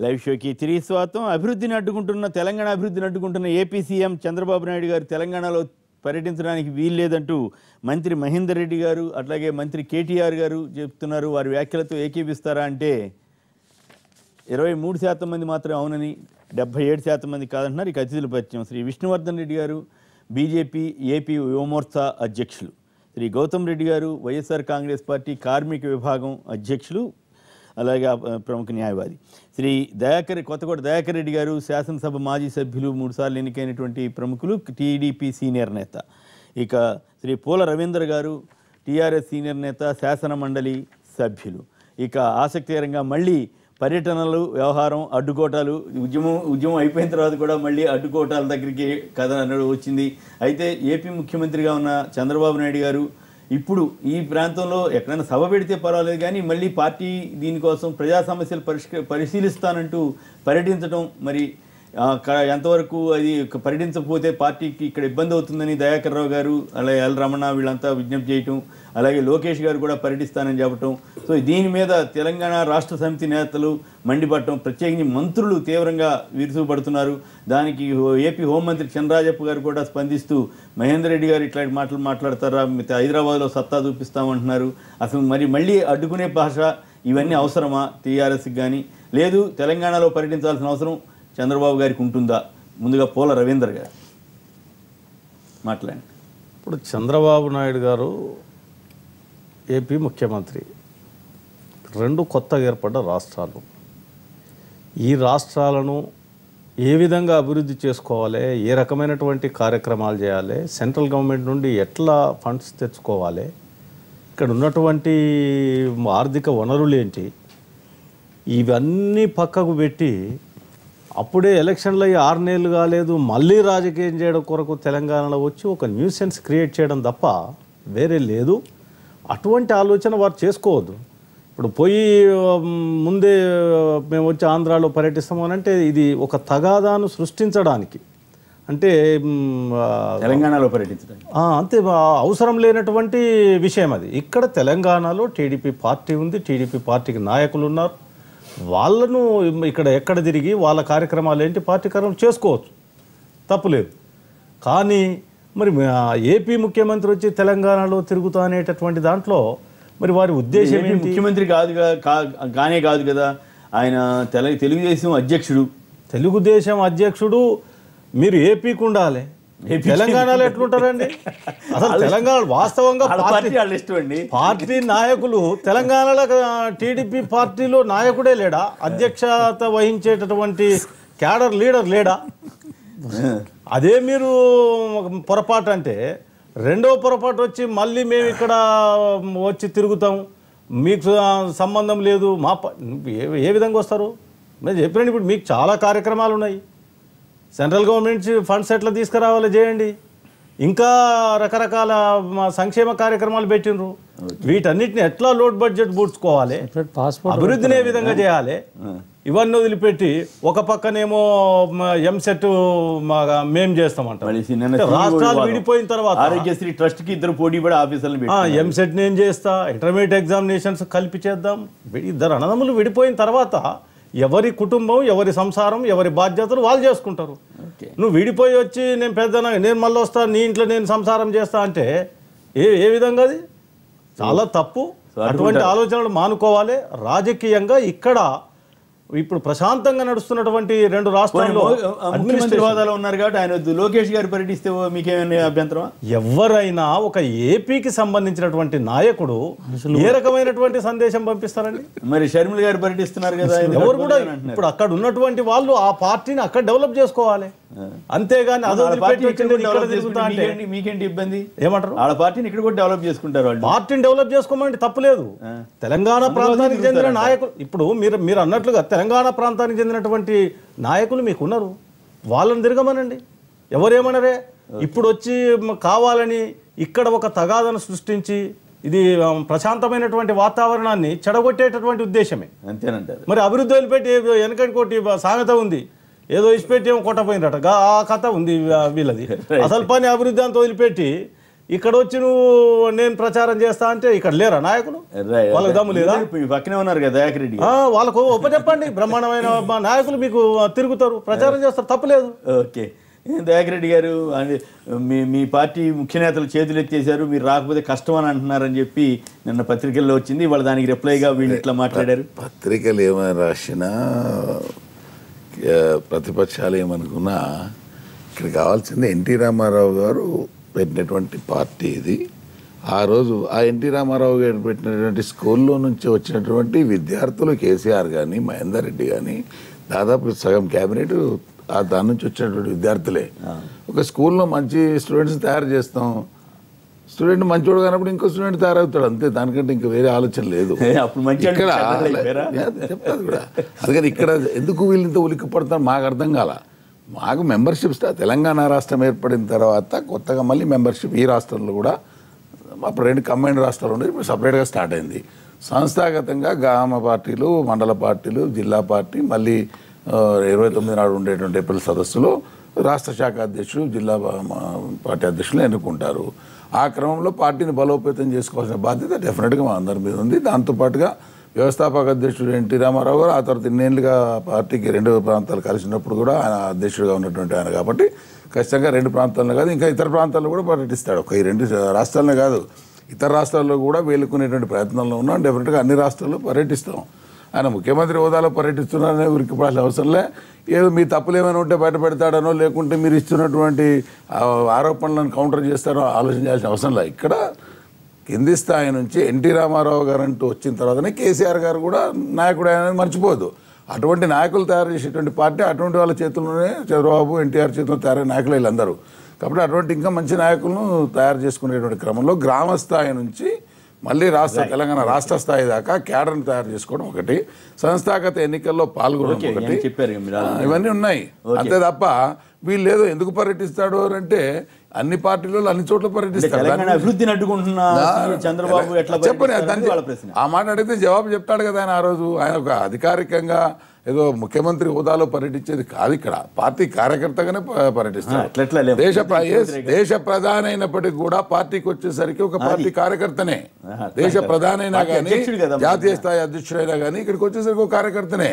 Live షోకి తిరిగి స్వాగతం. తెలంగాణ అభివృద్ధిని అడ్డుకుంటున్న ఏపీ సీఎం చంద్రబాబు నాయుడు గారు తెలంగాణలో పర్యటించడానికి వీల్లేదంటూ మంత్రి మహేందర్ రెడ్డి గారు అట్లాగే మంత్రి కేటీఆర్ గారు చెప్తున్నారు. వారి వ్యాఖ్యలతో ఏకీపిస్తారా అంటే 23% మంది మాత్రం అవునని, 77% మంది కాదంటున్నారు. ఇక అతిథుల పరిచయం శ్రీ విష్ణువర్ధన్ రెడ్డి గారు బీజేపీ ఏపీ యువమోర్చా అధ్యక్షులు, శ్రీ గౌతమ్ రెడ్డి గారు వైఎస్ఆర్ కాంగ్రెస్ పార్టీ కార్మిక విభాగం అధ్యక్షులు, అలాగే ప్రముఖ న్యాయవాది శ్రీ కొత్తకోట దయాకర్ రెడ్డి గారు శాసనసభ మాజీ సభ్యులు, 3 సార్లు ఎన్నికైనటువంటి ప్రముఖులు, టీడీపీ సీనియర్ నేత. ఇక శ్రీ పూల రవీంద్ర గారు టీఆర్ఎస్ సీనియర్ నేత, శాసన మండలి సభ్యులు. ఇక ఆసక్తికరంగా మళ్ళీ పర్యటనలు, వ్యవహారం, అడ్డుకోటాలు, ఉద్యమం అయిపోయిన తర్వాత కూడా మళ్ళీ అడ్డుకోటాల దగ్గరికి కథ అన్నది వచ్చింది. అయితే ఏపీ ముఖ్యమంత్రిగా ఉన్న చంద్రబాబు నాయుడు గారు ఇప్పుడు ఈ ప్రాంతంలో ఎక్కడైనా సభ పెడితే పర్వాలేదు కానీ మళ్ళీ పార్టీ దీనికోసం ప్రజా సమస్యలు పరిశీలిస్తానంటూ పర్యటించడం మరి ఎంతవరకు అది పర్యటించకపోతే పార్టీకి ఇక్కడ ఇబ్బంది అవుతుందని దయాకర్ రావు గారు, అలాగే ఎల్ రమణ వీళ్ళంతా విజ్ఞప్తి చేయటం, అలాగే లోకేష్ గారు కూడా పర్యటిస్తానని చెప్పటం. సో దీని మీద తెలంగాణ రాష్ట్ర సమితి నేతలు మండిపడటం, ప్రత్యేకించి మంత్రులు తీవ్రంగా విరుచుకుపడుతున్నారు. దానికి ఏపీ హోంమంత్రి చంద్రరాజప్ప గారు కూడా స్పందిస్తూ మహేందర్ రెడ్డి గారు ఇట్లాంటి మాటలు మాట్లాడతారా, హైదరాబాద్లో సత్తా చూపిస్తామంటున్నారు, అసలు మళ్ళీ అడ్డుకునే భాష ఇవన్నీ అవసరమా టీఆర్ఎస్కి కానీ, లేదు తెలంగాణలో పర్యటించాల్సిన అవసరం చంద్రబాబు గారికి ఉంటుందా? ముందుగా పూల రవీందర్ గారు మాట్లాడండి. ఇప్పుడు చంద్రబాబు నాయుడు గారు ఏపీ ముఖ్యమంత్రి, 2 కొత్తగా ఏర్పడ్డ రాష్ట్రాలు. ఈ రాష్ట్రాలను ఏ విధంగా అభివృద్ధి చేసుకోవాలి, ఏ రకమైనటువంటి కార్యక్రమాలు చేయాలి, సెంట్రల్ గవర్నమెంట్ నుండి ఎట్లా ఫండ్స్ తెచ్చుకోవాలి, ఇక్కడ ఉన్నటువంటి ఆర్థిక వనరులు ఏంటి, ఇవన్నీ పక్కకు పెట్టి అప్పుడే ఎలక్షన్లు అయ్యి 6 నెలలు కాలేదు మళ్ళీ రాజకీయం చేయడం కొరకు తెలంగాణలో వచ్చి ఒక న్యూసెన్స్ క్రియేట్ చేయడం తప్ప వేరే లేదు. అటువంటి ఆలోచన వారు చేసుకోవద్దు. ఇప్పుడు పోయి ముందే మేము వచ్చి ఆంధ్రాలో పర్యటిస్తాము అని అంటే ఇది ఒక తగాదాను సృష్టించడానికి, అంటే తెలంగాణలో పర్యటించడానికి అంతే అవసరం లేనటువంటి విషయం అది. ఇక్కడ తెలంగాణలో టీడీపీ పార్టీ ఉంది, టీడీపీ పార్టీకి నాయకులు ఉన్నారు. వాళ్ళను ఇక్కడ ఎక్కడ తిరిగి వాళ్ళ కార్యక్రమాలు ఏంటి, పార్టీ కార్యక్రమం చేసుకోవచ్చు, తప్పులేదు. కానీ మరి ఏపీ ముఖ్యమంత్రి వచ్చి తెలంగాణలో తిరుగుతా అనేటటువంటి దాంట్లో మరి వారి ఉద్దేశం ఏంటి? ముఖ్యమంత్రి కాదు కదా ఆయన, తెలుగుదేశం అధ్యక్షుడు. మీరు ఏపీకి ఉండాలి, తెలంగాణలో ఎట్లుంటారండి? అసలు తెలంగాణ వాస్తవంగా పార్టీ నాయకులు తెలంగాణలో టీడీపీ పార్టీలో నాయకుడే లేడా? అధ్యక్షత వహించేటటువంటి క్యాడర్ లీడర్ లేడా? అదే మీరు పొరపాటు అంటే, రెండవ పొరపాటు వచ్చి మళ్ళీ మేము ఇక్కడ వచ్చి తిరుగుతాం, మీకు సంబంధం లేదు మా ఏ విధంగా వస్తారు? మేము చెప్పినండి, ఇప్పుడు మీకు చాలా కార్యక్రమాలు ఉన్నాయి. సెంట్రల్ గవర్నమెంట్ ఫండ్స్ ఎట్లా తీసుకురావాలి చేయండి, ఇంకా రకరకాల సంక్షేమ కార్యక్రమాలు పెట్టినరు, వీటన్నిటిని ఎట్లా లోడ్ బడ్జెట్ పూడ్చుకోవాలి, అభివృద్ధిని ఏ విధంగా చేయాలి, ఇవన్నీ వదిలిపెట్టి ఒక పక్కనేమో ఎంసెట్ మేము చేస్తామంట. రాష్ట్రాలు విడిపోయిన తర్వాత ఆరోగ్యశ్రీ ట్రస్ట్ కి 2 పోటీ పడే ఆఫీసర్లు ఎంసెట్ నేను చేస్తా, ఇంటర్మీడియట్ ఎగ్జామినేషన్స్ కలిపి చేద్దాం. 2 అన్నదమ్ములు విడిపోయిన తర్వాత ఎవరి కుటుంబం, ఎవరి సంసారం, ఎవరి బాధ్యతలు వాళ్ళు చేసుకుంటారు. నువ్వు విడిపోయి వచ్చి నేను మళ్ళీ వస్తా, నీ ఇంట్లో నేను సంసారం చేస్తా అంటే ఏ విధంగా? అది చాలా తప్పు. అటువంటి ఆలోచనలు మానుకోవాలి. రాజకీయంగా ఇక్కడ ఇప్పుడు ప్రశాంతంగా నడుస్తున్నటువంటి 2 రాష్ట్రాల్లో అడ్మినిస్ట్రేటివ్ ఉన్నారు కాబట్టి ఆయన లోకేష్ గారు పర్యటిస్తే మీకేమైనా అభ్యంతరం? ఎవరైనా ఒక ఏపీకి సంబంధించినటువంటి నాయకుడు ఏ రకమైనటువంటి సందేశం పంపిస్తారండి? మరి షర్మిల గారు పర్యటిస్తున్నారు కదా, ఎవరు కూడా ఇప్పుడు అక్కడ ఉన్నటువంటి వాళ్ళు ఆ పార్టీని అక్కడ డెవలప్ చేసుకోవాలి. అంతేగాని మీకేంటి ఇబ్బంది? ఏమంటారు? వాళ్ళ పార్టీని ఇక్కడ కూడా డెవలప్ చేసుకుంటారు. వాళ్ళు పార్టీని డెవలప్ చేసుకోమంటే తప్పులేదు. తెలంగాణ ప్రాంతానికి చెందిన నాయకులు, ఇప్పుడు మీరు అన్నట్లుగా తెలంగాణ ప్రాంతానికి చెందినటువంటి నాయకులు మీకు ఉన్నారు, వాళ్ళని తిరగమనండి, ఎవరేమనరే. ఇప్పుడు వచ్చి కావాలని ఇక్కడ ఒక తగాదను సృష్టించి ఇది ప్రశాంతమైనటువంటి వాతావరణాన్ని చెడగొట్టేటటువంటి ఉద్దేశమే. అంతేనంటారు. మరి అభివృద్ధి వదిలిపెట్టి వెనకటి సామెత ఉంది, ఏదో ఇచ్చిపెట్టి ఏమో కొట్టపోయినట, ఆ కథ ఉంది వీళ్ళది. అసలు పని అభివృద్ధి అంతా వదిలిపెట్టి ఇక్కడ వచ్చి నువ్వు నేను ప్రచారం చేస్తా అంటే ఇక్కడ లేరా నాయకులు? వాళ్ళకి దమ్ము లేదా? పక్కనే ఉన్నారు కదా దయాకర్ రెడ్డి. వాళ్ళకు చెప్పండి, బ్రహ్మాండమైన నాయకులు మీకు తిరుగుతారు, ప్రచారం చేస్తారు, తప్పులేదు. ఓకే, దయాకర్ రెడ్డి గారు మీ పార్టీ ముఖ్య నేతలు చేతులు ఎత్తేసారు, మీరు రాకపోతే కష్టం అని అంటున్నారని చెప్పి నిన్న పత్రికల్లో వచ్చింది. వాళ్ళు దానికి రిప్లైగా వీళ్ళు ఇట్లా మాట్లాడారు. పత్రికలు ఏమైనా రాసినా ప్రతిపక్షాలు ఏమనుకున్నా ఇక్కడ కావాల్సింది ఎన్టీ రామారావు గారు పెట్టినటువంటి పార్టీ ఇది. ఆ రోజు ఆ ఎన్టీ రామారావు గారు పెట్టినటువంటి స్కూల్లో నుంచి వచ్చినటువంటి విద్యార్థులు కేసీఆర్ కానీ మహేందర్ రెడ్డి కానీ దాదాపు సగం క్యాబినెట్ దాని నుంచి వచ్చినటువంటి విద్యార్థులే. ఒక స్కూల్లో మంచి స్టూడెంట్స్ తయారు చేస్తాం, స్టూడెంట్ మంచోడు కానప్పుడు ఇంకో స్టూడెంట్ తయారవుతాడు, అంతే, దానికంటే ఇంకా వేరే ఆలోచన లేదు. ఇక్కడ చెప్తారు కూడా. అందుకని ఇక్కడ ఎందుకు వీళ్ళంత ఉలిక్కి పడతారు మాకు అర్థం కాల. మాకు మెంబర్షిప్ తెలంగాణ రాష్ట్రం ఏర్పడిన తర్వాత కొత్తగా మళ్ళీ మెంబర్షిప్ ఈ రాష్ట్రంలో కూడా, అప్పుడు 2 కంబైన్డ్ రాష్ట్రాలు ఉండేది, ఇప్పుడు సపరేట్గా స్టార్ట్ అయింది. సంస్థాగతంగా గ్రామ పార్టీలు, మండల పార్టీలు, జిల్లా పార్టీ, మళ్ళీ 29 నాడు ఉండేటువంటి ఏప్రిల్ సదస్సులో రాష్ట్ర శాఖ అధ్యక్షులు, జిల్లా పార్టీ అధ్యక్షులు ఎన్నుకుంటారు. ఆ క్రమంలో పార్టీని బలోపేతం చేసుకోవాల్సిన బాధ్యత డెఫినెట్గా మా అందరి మీద ఉంది. దాంతోపాటుగా వ్యవస్థాపక అధ్యక్షుడు ఎన్టీ రామారావు గారు ఆ తర్వాత 2 ఏళ్ళుగా పార్టీకి 2 ప్రాంతాలు కలిసినప్పుడు కూడా ఆయన అధ్యక్షుడిగా ఉన్నటువంటి ఆయన కాబట్టి ఖచ్చితంగా 2 ప్రాంతాల్లో కాదు ఇంకా ఇతర ప్రాంతాల్లో కూడా పర్యటిస్తాడు. ఒక ఈ 2 రాష్ట్రాలనే కాదు ఇతర రాష్ట్రాల్లో కూడా వేలుకునేటువంటి ప్రయత్నంలో ఉన్నాం. డెఫినెట్గా అన్ని రాష్ట్రాల్లో పర్యటిస్తాం. ఆయన ముఖ్యమంత్రి హోదాలో పర్యటిస్తున్నారనే ఉరికిపడాల్సిన అవసరంలే. ఏదో మీ తప్పులు ఏమైనా ఉంటే బయట పెడతాడనో లేకుంటే మీరు ఇస్తున్నటువంటి ఆరోపణలను కౌంటర్ చేస్తారో ఆలోచించాల్సిన అవసరం లేదు. ఇక్కడ కింది స్థాయి నుంచి ఎన్టీ రామారావు గారు అంటూ వచ్చిన తర్వాతనే కేసీఆర్ గారు కూడా నాయకుడు అనేది మర్చిపోదు. అటువంటి నాయకులు తయారు చేసేటువంటి పార్టీ అటువంటి వాళ్ళ చేతుల్లోనే చంద్రబాబు ఎన్టీఆర్ చేతుల్లో తయారైన నాయకులు వీళ్ళందరూ. కాబట్టి అటువంటి ఇంకా మంచి నాయకులను తయారు చేసుకునేటువంటి క్రమంలో గ్రామ స్థాయి నుంచి మళ్ళీ తెలంగాణ రాష్ట్ర స్థాయి దాకా క్యాడర్ని తయారు చేసుకోవడం ఒకటి, సంస్థాగత ఎన్నికల్లో పాల్గొనడం ఒకటి, ఇవన్నీ ఉన్నాయి. అంతే తప్ప వీళ్ళు ఏదో ఎందుకు పర్యటిస్తాడు అంటే అన్ని పార్టీలలో అన్ని చోట్ల పర్యటిస్తారు. చెప్పని ఆ మాట అడిగితే జవాబు చెప్తాడు కదా ఆయన. ఆ రోజు ఆయన ఒక అధికారికంగా ఏదో ముఖ్యమంత్రి హోదాలో పర్యటించేది కాదు, ఇక్కడ పార్టీ కార్యకర్తగానే పర్యటిస్తారు. దేశ ప్రధాని అయినప్పటికీ కూడా పార్టీకి వచ్చేసరికి ఒక పార్టీ కార్యకర్తనే. దేశ ప్రధాని అయినా కానీ జాతీయ స్థాయి అధ్యక్షుడైనా కానీ ఇక్కడికి వచ్చేసరికి ఒక కార్యకర్తనే.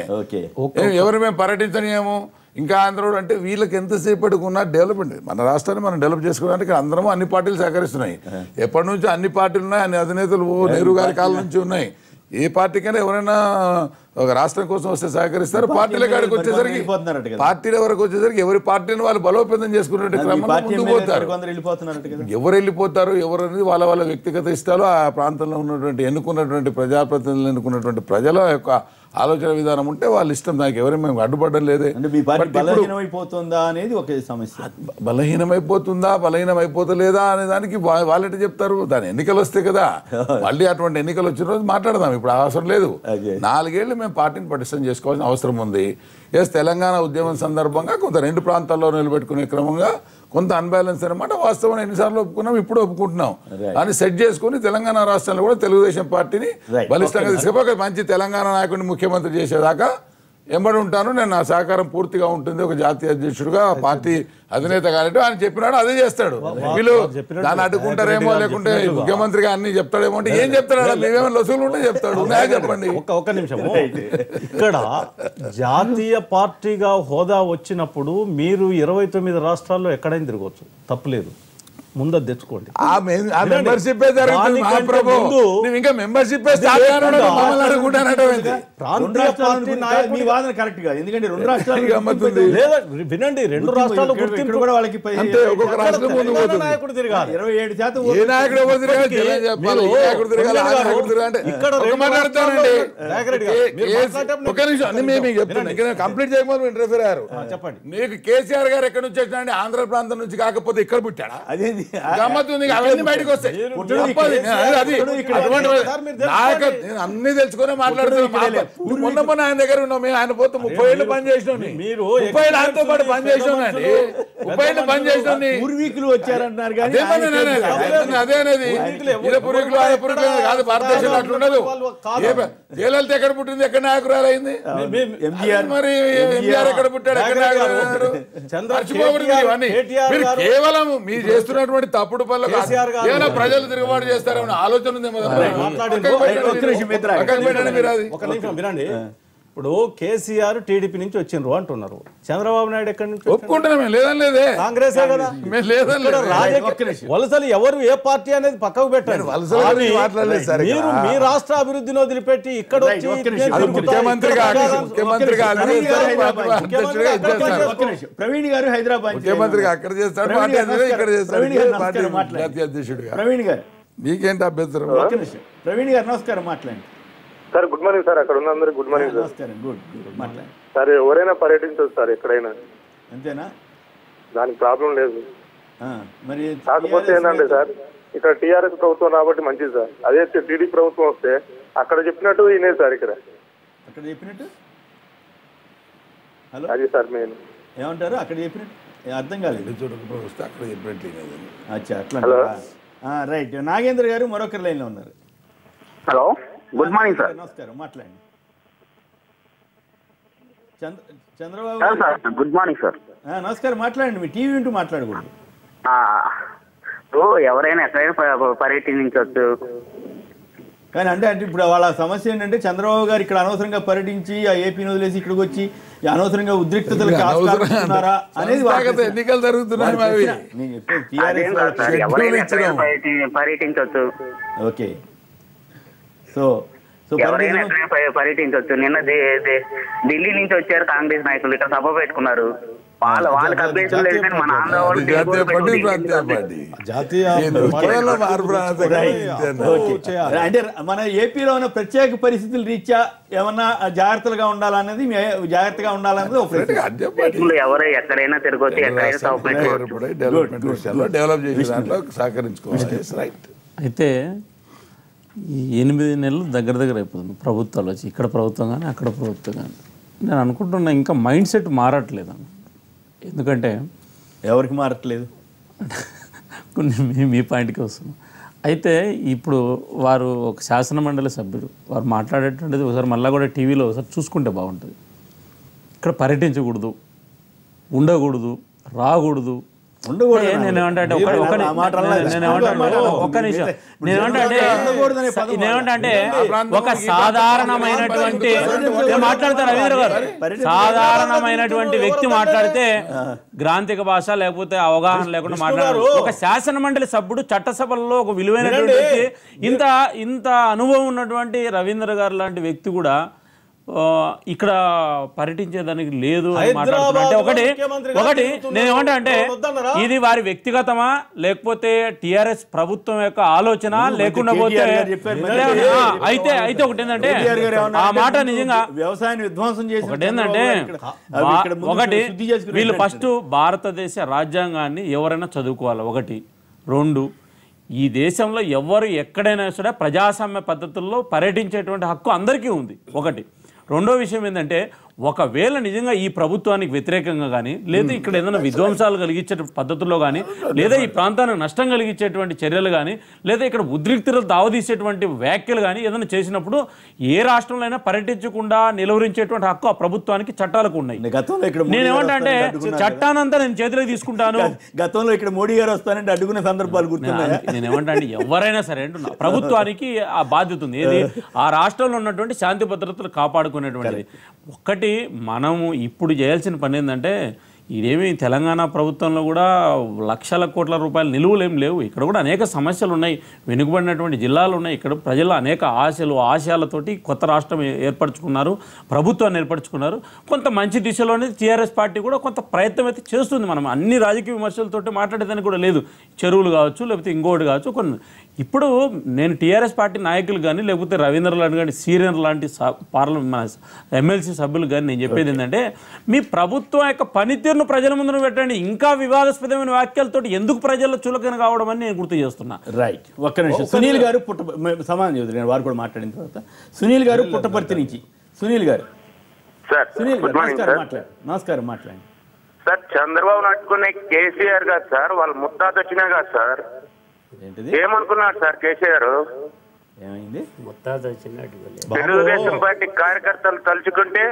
ఎవరు మేము పర్యటించనియేమో ఇంకా ఆంధ్రుడు అంటే వీళ్ళకి ఎంతసేపటికి ఉన్న డెవలప్మెంట్ మన రాష్ట్రాన్ని మనం డెవలప్ చేసుకోవడానికి అందరము అన్ని పార్టీలు సహకరిస్తున్నాయి. ఎప్పటి నుంచో అన్ని పార్టీలు ఉన్నాయి, అన్ని అధినేతలు నెహ్రూ గారి కాలం నుంచి ఉన్నాయి. ఏ పార్టీకైనా ఎవరైనా ఒక రాష్ట్రం కోసం వస్తే సహకరిస్తారు. పార్టీల కాడికి వచ్చేసరికి పార్టీల వరకు వచ్చేసరికి ఎవరి పార్టీని వాళ్ళు బలోపేతం చేసుకునే క్రమంలో ముందుకు పోతారు. ఎవరు వెళ్ళిపోతారు ఎవరు అనేది వాళ్ళ వాళ్ళ వ్యక్తిగత ఇష్టాలు, ఆ ప్రాంతంలో ఉన్నటువంటి ఎన్నుకున్నటువంటి ప్రజాప్రతినిధులు ఎన్నుకున్నటువంటి ప్రజల యొక్క ఆలోచన విధానం ఉంటే వాళ్ళ ఇష్టం. దానికి ఎవరైనా మేము అడ్డుపడడం లేదే. బలహీనమైపోతుందా అనేది ఒక సమస్య. బలహీనమైపోతలేదా అనే దానికి వాళ్ళే చెప్తారు. దాని ఎన్నికలు వస్తే కదా, మళ్ళీ అటువంటి ఎన్నికలు వచ్చిన రోజు మాట్లాడదాం. ఇప్పుడు అవసరం లేదు. 4 ఏళ్ళు మేము పార్టీని పటిష్టం చేసుకోవాల్సిన అవసరం ఉంది. తెలంగాణ ఉద్యమం సందర్భంగా కొంత 2 ప్రాంతాల్లో నిలబెట్టుకునే క్రమంగా కొంత అన్బ్యాలెన్స్ అనమాట. వాస్తవం ఎన్నిసార్లు ఒప్పుకున్నాం, ఇప్పుడు ఒప్పుకుంటున్నాం. అని సెట్ చేసుకుని తెలంగాణ రాష్ట్రంలో కూడా తెలుగుదేశం పార్టీని బలిష్టంగా తీసుకుపోయి మంచి తెలంగాణ నాయకుడిని ముఖ్యమంత్రి చేసేదాకా ఎంబడి ఉంటాను, నేను నా సహకారం పూర్తిగా ఉంటుంది. ఒక జాతీయ అధ్యక్షుడుగా పార్టీ అధినేత కాబట్టి ఆయన చెప్పినాడు అదే చేస్తాడు. వీళ్ళు దాన్ని అడ్డుకుంటారేమో, లేకుంటే ముఖ్యమంత్రిగా అన్ని చెప్తాడేమో అంటే ఏం చెప్తాడు? మేమేమో లొసుగులు ఉంటే చెప్తాడు. చెప్పండి. ఒక నిమిషం. ఇక్కడ జాతీయ పార్టీగా హోదా వచ్చినప్పుడు మీరు 29 రాష్ట్రాల్లో ఎక్కడైనా తిరగవచ్చు, తప్పులేదు. ముందు తెచ్చుకోండి. మెంబర్షిప్ ఇంకా మెంబర్షిప్ వినండి, 2 రాష్ట్రాలు గుర్తింపు కూడా వాళ్ళకి ఒక్కొక్క రాష్ట్రం ముందు నాయకుడు తిరగాలి. 27% ఏ నాయకుడు కంప్లీట్ చేయకపోతే ఇంటర్ఫియర్ అయ్యారు. చెప్పండి, మీకు కేసీఆర్ గారు ఎక్కడి నుంచి వచ్చినా ఆంధ్ర ప్రాంతం నుంచి కాకపోతే ఇక్కడ పుట్టాడా? గమ్మతుంది. అవన్నీ బయటకు వస్తాయి. అన్ని తెలుసుకునే మాట్లాడుతున్నాం. మొన్న ఆయన దగ్గర ఉన్నాం. మేము ఆయన పోతే 30 ఏళ్ళు పని చేసినాం. 30 ఏళ్ళు ఆయనతో పాటు పని చేసినాండి. 30 ఏళ్ళు పని చేసినాం. పూర్వీకులు వచ్చారంటున్నారు. అదే అనేది పూర్వీకులు కాదు. భారతదేశంలో అట్లుండదు. జయలలిత ఎక్కడ పుట్టింది, ఎక్కడ నాయకురాలు అయింది? మరి ఎంజీఆర్ ఎక్కడ పుట్టాడు, ఎక్కడ నాయకురాలు? మర్చిపోకూడదు. ఇవన్నీ కేవలం మీరు చేస్తున్నటువంటి చేసేటువంటి తప్పుడు పనులు కేసీఆర్ గారు ఏమైనా ప్రజలు తిరుగుబాటు చేస్తారేమో ఆలోచన ఉంది ఒక నిమిషం వినండి. ఇప్పుడు కేసీఆర్ టీడీపీ నుంచి వచ్చిండ్రు అంటున్నారు, చంద్రబాబు నాయుడు ఎక్కడి నుంచి ఒప్పుకుంటున్నామే లేదని లేదే కాంగ్రెసే కదా. వలసలు ఎవరు ఏ పార్టీ అనేది పక్కకు పెట్టండి. మీరు మీ రాష్ట్ర అభివృద్ధిని వదిలిపెట్టి ఇక్కడ ప్రవీణ్ గారు హైదరాబాద్ ముఖ్యమంత్రిగా అక్కడ చేస్తాడు, ఇక్కడ చేస్తాడు జాతీయ అధ్యక్షుడిగా. ప్రవీణ్ గారు మీకేంటి అభ్యంతరం? ప్రవీణ్ గారు నమస్కారం, మాట్లాడండి సార్. Good morning sir. అక్కడ ఉన్న అందరికి గుడ్ మార్నింగ్ సార్. నమస్కారం. గుడ్ మాట్లాడండి సార్. ఎవరైనా పర్యటించవచ్చు సార్ ఎక్కడైనా, అంతేనా? దానికి ప్రాబ్లం లేదు. మరి కాకపోతే ఏంటంటే సార్, ఇక్కడ టీఆర్ఎస్ ప్రభుత్వం కాబట్టి మంచిది సార్. అదే టీడీపీ ప్రభుత్వం వస్తే అక్కడ చెప్పినట్టు వినే సార్ ఇక్కడ అక్కడ చెప్పినట్టు. హలో, అది సార్ మెయిన్. ఏమంటారు? అక్కడ చెప్పినట్టు అర్థం కాలేదు. వస్తే అక్కడ చెప్పినట్టు. అచ్చా, అట్లా. రైట్. నాగేంద్ర గారు మరొకరి లైన్లో ఉన్నారు. Hello, good morning sir. నమస్కారం, మాట్లాడండి. Chandrababu sir, good morning sir. నమస్కారం, మాట్లాడండి. మీ టీవీ వింటూ మాట్లాడకూడదు. ఎవరైనా ఎక్కడైనా పర్యటించవచ్చు, కానీ అంటే ఇప్పుడు వాళ్ళ సమస్య ఏంటంటే చంద్రబాబు గారు ఇక్కడ అనవసరంగా పర్యటించి ఆ ఏపీని వదిలేసి ఇక్కడికి వచ్చి అనవసరంగా ఉద్రిక్తతలకు ఆస్కారమిస్తున్నారా అనేది ఎన్నికలు జరుగుతున్నాయి. పర్యటించవచ్చు. ఓకే, సో ఎవరైనా పర్యటించవచ్చు. నిన్న ఢిల్లీ నుంచి వచ్చారు కాంగ్రెస్ నాయకులు, ఇక్కడ సభ పెట్టుకున్నారు. వాళ్ళకి అభ్యర్థులు లేదు, కానీ మన ఆంధ్ర వాళ్ళు అంటే మన ఏపీలో ఉన్న ప్రత్యేక పరిస్థితుల రీత్యా ఏమన్నా జాగ్రత్తగా ఉండాలన్నది, జాగ్రత్తగా ఉండాలన్నది ఒక ఎవరు ఎక్కడైనా తిరగొచ్చు, ఎక్కడైనా సభ పెట్టుకోవచ్చు, డెవలప్ చేసే దాంట్లో సహకరించుకోవాలి. అయితే ఈ 8 నెలలు దగ్గర అయిపోతుంది ప్రభుత్వాలు వచ్చి, ఇక్కడ ప్రభుత్వం కానీ అక్కడ ప్రభుత్వం కానీ. నేను అనుకుంటున్నా ఇంకా మైండ్ సెట్ మారట్లేదు. ఎందుకంటే ఎవరికి మారట్లేదు, కొన్ని మీ పాయింట్కి వస్తున్నాం. అయితే ఇప్పుడు వారు ఒక శాసనమండలి సభ్యుడు, వారు మాట్లాడేటువంటిది ఒకసారి మళ్ళీ కూడా టీవీలో ఒకసారి చూసుకుంటే బాగుంటుంది. ఇక్కడ పర్యటించకూడదు, ఉండకూడదు, రాకూడదు. నేనేమంటే ఒక సాధారణమైనటువంటి మాట్లాడతారు రవీంద్ర గారు, సాధారణమైనటువంటి వ్యక్తి మాట్లాడితే గ్రాంథిక భాష లేకపోతే అవగాహన లేకుండా మాట్లాడారు. ఒక శాసన మండలి సభ్యుడు చట్టసభల్లో ఒక విలువైనటువంటి వ్యక్తి, ఇంత అనుభవం ఉన్నటువంటి రవీంద్ర గారు లాంటి వ్యక్తి కూడా ఇక్కడ పర్యటించేదానికి లేదు అని మాట్లాడుతున్నా. అంటే ఒకటి నేనేమంటా అంటే ఇది వారి వ్యక్తిగతమా లేకపోతే టిఆర్ఎస్ ప్రభుత్వం యొక్క ఆలోచన లేకుండా పోతే అయితే ఒకటి ఏంటంటే ఆ మాట నిజంగా వ్యవసాయాన్ని విధ్వంసం చేసి ఒకటి ఏంటంటే వీళ్ళు ఫస్ట్ భారతదేశ రాజ్యాంగాన్ని ఎవరైనా చదువుకోవాలి. ఒకటి. 2, ఈ దేశంలో ఎవరు ఎక్కడైనా సరే ప్రజాస్వామ్య పద్ధతుల్లో పర్యటించేటువంటి హక్కు అందరికీ ఉంది. ఒకటి. రెండో విషయం ఏంటంటే ఒకవేళ నిజంగా ఈ ప్రభుత్వానికి వ్యతిరేకంగా కానీ లేదా ఇక్కడ ఏదైనా విధ్వంసాలు కలిగించే పద్ధతుల్లో కానీ లేదా ఈ ప్రాంతానికి నష్టం కలిగించేటువంటి చర్యలు కానీ లేదా ఇక్కడ ఉద్రిక్తతలు దావదీసేటువంటి వ్యాఖ్యలు కానీ ఏదైనా చేసినప్పుడు ఏ రాష్ట్రంలో అయినా పర్యటించకుండా నిలువరించేటువంటి హక్కు ఆ ప్రభుత్వానికి చట్టాలకు ఉన్నాయి. నేనేమంటా అంటే చట్టానంతా నేను చేతిలోకి తీసుకుంటాను. గతంలో ఇక్కడ మోడీ గారు వస్తానంటే అడ్డుకునే సందర్భాలు గుర్తున్నాయి. నేనేమంటా అంటే ఎవరైనా సరే అంటున్నా ప్రభుత్వానికి ఆ బాధ్యత ఉంది. ఏది ఆ రాష్ట్రంలో ఉన్నటువంటి శాంతి భద్రతలు కాపాడుకునేటువంటిది. ఒక్కటి మనము ఇప్పుడు చేయాల్సిన పని ఏంటంటే ఇదేమి తెలంగాణ ప్రభుత్వంలో కూడా లక్షల కోట్ల రూపాయల నిలువలేం లేవు. ఇక్కడ కూడా అనేక సమస్యలు ఉన్నాయి, వెనుకబడినటువంటి జిల్లాలు ఉన్నాయి. ఇక్కడ ప్రజలు అనేక ఆశయాలతోటి కొత్త రాష్ట్రం ఏర్పరచుకున్నారు, ప్రభుత్వాన్ని ఏర్పరచుకున్నారు. కొంత మంచి దిశలోనే టీఆర్ఎస్ పార్టీ కూడా కొంత ప్రయత్నం అయితే చేస్తుంది. మనం అన్ని రాజకీయ విమర్శలతోటి మాట్లాడేదానికి కూడా లేదు. చెరువులు కావచ్చు లేకపోతే ఇంకోటి కావచ్చు కొన్ని. ఇప్పుడు నేను టీఆర్ఎస్ పార్టీ నాయకులు కానీ లేకపోతే రవీంద్ర లాంటి కానీ సీనియర్ లాంటి పార్లమెంట్ మన ఎమ్మెల్సీ సభ్యులు కానీ నేను చెప్పేది ఏంటంటే మీ ప్రభుత్వం యొక్క పనితీరును ప్రజల ముందు పెట్టండి. ఇంకా వివాదాస్పదమైన వ్యాఖ్యలతో ఎందుకు ప్రజల్లో చులకన కావడం అని నేను గుర్తు చేస్తున్నా. రైట్. ఒక్క నిమిషం. సునీల్ గారు సమాధానం చెబుతారు, వారు కూడా మాట్లాడిన తర్వాత. సునీల్ గారు పుట్టపర్తి నుంచి. సునీల్ గారు. సునీల్ గారు నమస్కారం, మాట్లాడండి సార్. చంద్రబాబు నాటుకునే కేసీఆర్ గారు సార్, వాళ్ళ ముత్తాత వచ్చినా కాదు సార్. ఏమనుకున్నారు సార్ కేసీఆర్? ఏమైంది? తెలుగుదేశం పార్టీ కార్యకర్తలు తలుచుకుంటే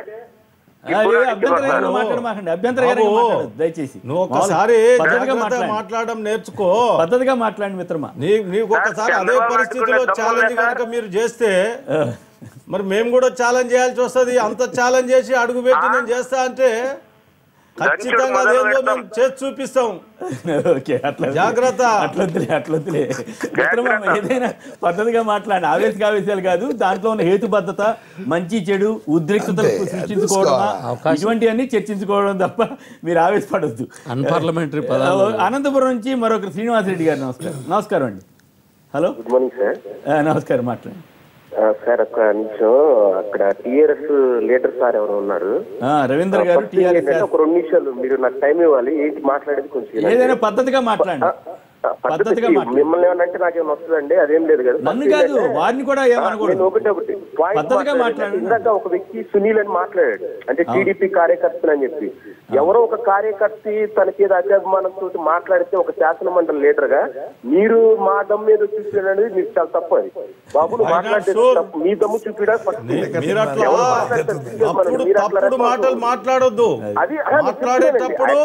అభ్యంతరకరంగా మాట్లాడమాకండి, అభ్యంతరకరంగా మాట్లాడదు దయచేసి. నువ్వు ఒక్కసారి పద్ధతిగా మాట్లాడండి, మాట్లాడడం నేర్చుకో, పద్ధతిగా మాట్లాడండి మిత్రమా. నీకు ఒక్కసారి అదే పరిస్థితిలో ఛాలెంజ్ కనుక మీరు చేస్తే మరి మేము కూడా ఛాలెంజ్ చేయాల్సి వస్తుంది. అంత ఛాలెంజ్ చేసి అడుగు పెట్టి నేను చేస్తా అంటే ఖచ్చితంగా అదేందో మేము చేసి చూపిస్తాం. ఓకే, అట్లా జాగ్రత్త. అట్లొద్దులే మిత్రమా, ఏదైనా పద్ధతిగా మాట్లాడండి. ఆవేశాలు కాదు, దాంట్లో ఉన్న హేతుబద్ధత, మంచి చెడు ఉద్రిక్తతలు సృష్టించుకోవడమా ఇటువంటివన్నీ చర్చించుకోవడం తప్ప మీరు ఆవేశపడద్దు. అన్పార్లమెంటరీ అనంతపురం నుంచి మరొకరు శ్రీనివాసరెడ్డి గారు. నమస్కారం. నమస్కారం అండి. Hello, good morning sir. నమస్కారం, మాట్లాడండి సార్. ఒక్క నిమిషం, అక్కడ టీఆర్ఎస్ లీడర్ సార్ ఎవరు ఉన్నారు, రవీంద్ర గారు. ఒక 2 నిమిషాలు మీరు నాకు టైం ఇవ్వాలి. ఏంటి మాట్లాడేది కొంచెం ఏదైనా పద్ధతిగా మాట్లాడండి. పద్ధతిగా మిమ్మల్ని ఏమన్నా నాకేమైనా వస్తుందండి, అదేం లేదు కదా. నన్ను కాదు, వారిని కూడా ఏమనకూడదు. ఒకటి పద్ధతిగా మాట్లాడండి. ఇందాక ఒక వ్యక్తి సునీల్ అని మాట్లాడాడు, అంటే టీడీపీ కార్యకర్తలు అని చెప్పి. ఎవరో ఒక కార్యకర్త తనకి ఏదో అత్యాభిమానంతో మాట్లాడితే ఒక శాసన మండలి లీడర్ గా మీరు మా దమ్ము మీద చూపించడం మీకు చాలా తప్పు. అది బాబు నువ్వు మాట్లాడితే తప్పు, మీ దమ్ము చూపించడం మాట్లాడొద్దు. అది మాట్లాడేటప్పుడు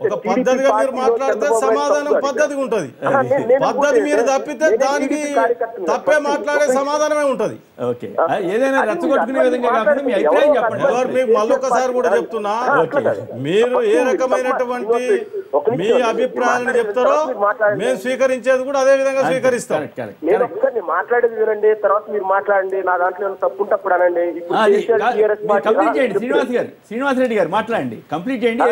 ఒక పద్ధతిగా మీరు మాట్లాడితే సమాధానం పద్ధతిగా ఉంటది. పద్ధతి మీరు తప్పితే దానికి తప్పే మాట్లాడే సమాధానమే ఉంటది. ఓకే, ఏదైనా రెచ్చగొట్టుకునే విధంగా కాకుండా మీ అభిప్రాయం చెప్పండి. మీకు మళ్ళొకసారి కూడా చెప్తున్నా, మీరు ఏ రకమైనటువంటి మీ అభిప్రాయాలను చెప్తారో మేము స్వీకరించేది కూడా అదే విధంగా స్వీకరిస్తాం. నేను ఒకసారి మాట్లాడేది వినండి, తర్వాత మీరు మాట్లాడండి. నా దాంట్లో తప్పు ఉంటే అప్పుడు అనండి. కంప్లీట్ చేయండి శ్రీనివాసరెడ్డి గారు, మాట్లాడండి, కంప్లీట్ చేయండి.